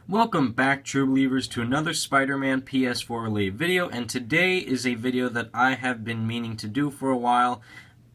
Welcome back, true believers, to another Spider-Man PS4 related video, and today is a video that I have been meaning to do for a while.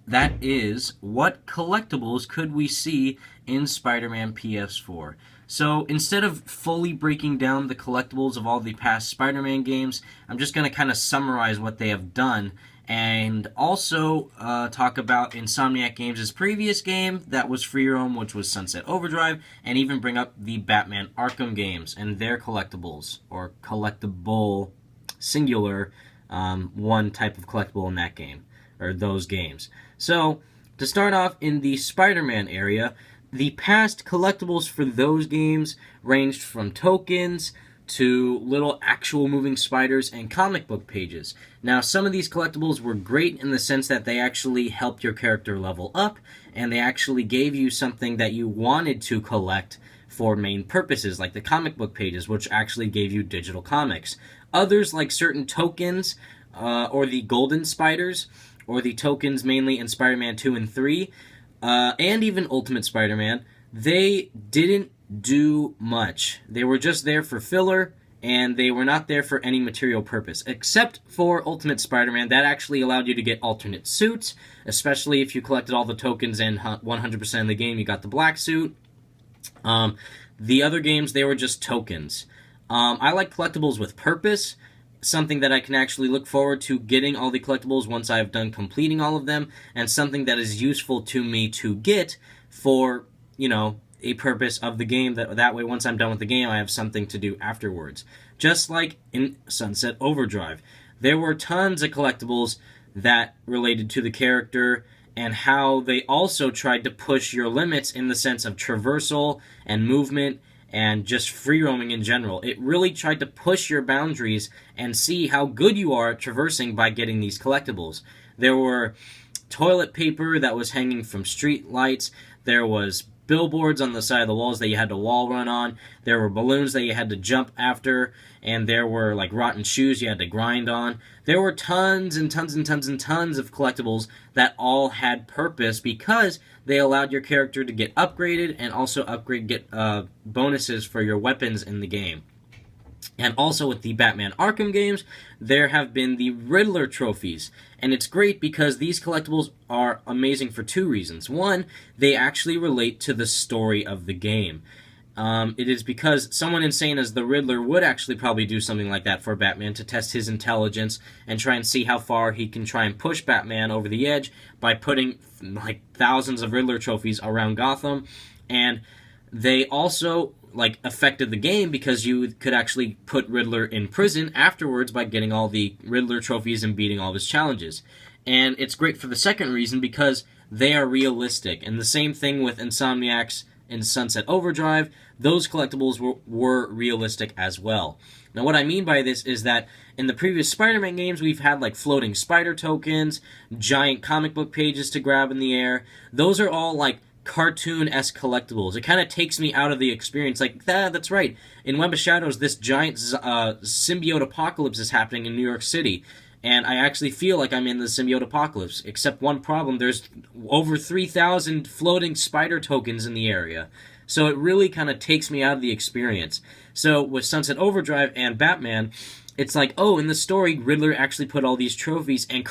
That is, what collectibles could we see in Spider-Man PS4? So instead of fully breaking down the collectibles of all the past Spider-Man games, I'm just going to kind of summarize what they have done and also talk about Insomniac Games' previous game that was free roam, which was Sunset Overdrive, and even bring up the Batman Arkham games and their collectibles, or collectible, singular, one type of collectible in that game, or those games. So, to start off in the Spider-Man area, the past collectibles for those games ranged from tokens to little actual moving spiders and comic book pages. Now, some of these collectibles were great in the sense that they actually helped your character level up, and they actually gave you something that you wanted to collect for main purposes, like the comic book pages, which actually gave you digital comics. Others, like certain tokens, or the golden spiders, or the tokens mainly in Spider-Man 2 and 3, and even Ultimate Spider-Man, they didn't do much. They were just there for filler, and they were not there for any material purpose, except for Ultimate Spider-Man. That actually allowed you to get alternate suits, especially if you collected all the tokens and 100% of the game you got the black suit. The other games, they were just tokens. I like collectibles with purpose, something that I can actually look forward to getting all the collectibles once I've done completing all of them, and something that is useful to me to get for, a purpose of the game, that way once I'm done with the game I have something to do afterwards. Just like in Sunset Overdrive, there were tons of collectibles that related to the character and how they also tried to push your limits in the sense of traversal and movement and just free roaming in general. It really tried to push your boundaries and see how good you are at traversing by getting these collectibles. There were toilet paper that was hanging from street lights, there was billboards on the side of the walls that you had to wall run on, there were balloons that you had to jump after, and there were like rotten shoes you had to grind on. There were tons and tons and tons and tons of collectibles that all had purpose because they allowed your character to get upgraded and also get bonuses for your weapons in the game. And also with the Batman Arkham games, there have been the Riddler trophies. And it's great because these collectibles are amazing for two reasons. One, they actually relate to the story of the game. It is because someone insane as the Riddler would actually probably do something like that for Batman to test his intelligence and try and see how far he can try and push Batman over the edge by putting like thousands of Riddler trophies around Gotham. And they also affected the game because you could actually put Riddler in prison afterwards by getting all the Riddler trophies and beating all of his challenges. And it's great for the second reason because they are realistic. And the same thing with Insomniac's in Sunset Overdrive, those collectibles were realistic as well. Now what I mean by this is that in the previous Spider-Man games we've had like floating spider tokens, giant comic book pages to grab in the air. Those are all like cartoon-esque collectibles. It kind of takes me out of the experience. That's right. In Web of Shadows, this giant symbiote apocalypse is happening in New York City, and I actually feel like I'm in the symbiote apocalypse, except one problem. There's over 3,000 floating spider tokens in the area. So it really kind of takes me out of the experience. So with Sunset Overdrive and Batman, it's like, oh, in the story, Riddler actually put all these trophies and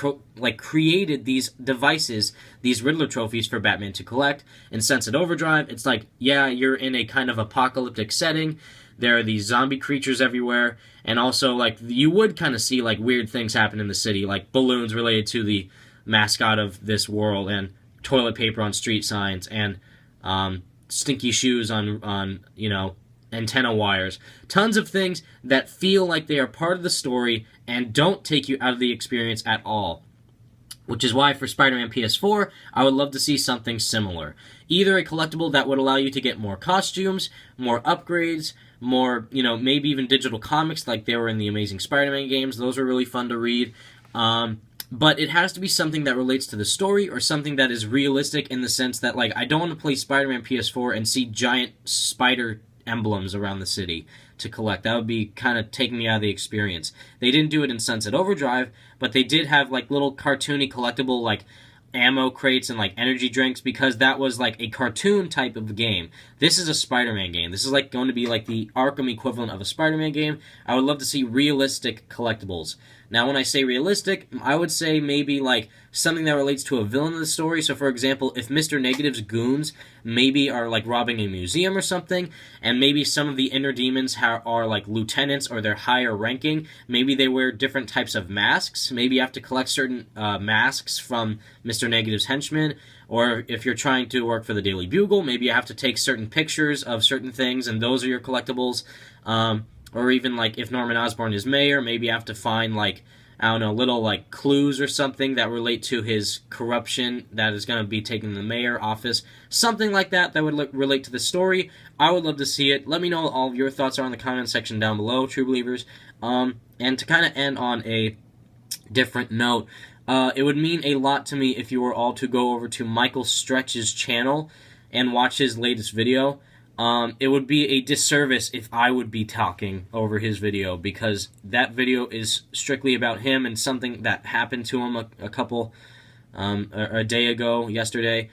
created these devices, these Riddler trophies for Batman to collect. In Sunset Overdrive, it's like, yeah, you're in a kind of apocalyptic setting. There are these zombie creatures everywhere, and also you would kind of see weird things happen in the city, like balloons related to the mascot of this world, and toilet paper on street signs, and stinky shoes on antenna wires. Tons of things that feel like they are part of the story and don't take you out of the experience at all. Which is why for Spider-Man PS4, I would love to see something similar. Either a collectible that would allow you to get more costumes, more upgrades, more, maybe even digital comics like they were in the Amazing Spider-Man games. Those were really fun to read. But it has to be something that relates to the story or something that is realistic in the sense that, I don't want to play Spider-Man PS4 and see giant spider emblems around the city to collect. That would be kind of taking me out of the experience. They didn't do it in Sunset Overdrive, but they did have little cartoony collectible ammo crates and like energy drinks, because that was like a cartoon type of game. This is a Spider-Man game. This is like going to be like the Arkham equivalent of a Spider-Man game. I would love to see realistic collectibles. Now, when I say realistic, I would say maybe like something that relates to a villain of the story. So, for example, if Mr. Negative's goons maybe are like robbing a museum or something, and maybe some of the inner demons are like lieutenants or they're higher ranking, maybe they wear different types of masks. Maybe you have to collect certain masks from Mr. Negative's henchmen. Or if you're trying to work for the Daily Bugle, maybe you have to take certain pictures of certain things, and those are your collectibles. Or even, like, if Norman Osborn is mayor, maybe you have to find, like, I don't know, little, like, clues or something that relate to his corruption that is going to be taking the mayor office. Something like that that would relate to the story. I would love to see it. Let me know what all of your thoughts are in the comment section down below, True Believers. And to kind of end on a different note, it would mean a lot to me if you were all to go over to Michael Stretch's channel and watch his latest video. It would be a disservice if I would be talking over his video, because that video is strictly about him and something that happened to him a day ago, yesterday.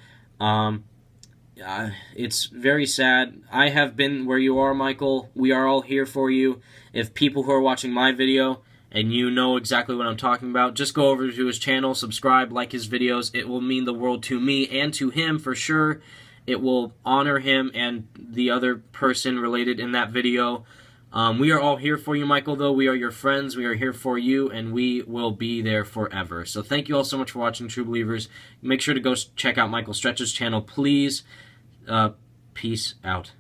It's very sad. I have been where you are, Michael. We are all here for you. If people who are watching my video and you know exactly what I'm talking about, just go over to his channel, subscribe, like his videos. It will mean the world to me and to him for sure. It will honor him and the other person related in that video. We are all here for you, Michael, though. We are your friends. We are here for you, and we will be there forever. So thank you all so much for watching, True Believers. Make sure to go check out Michael Stretch's channel, please. Peace out.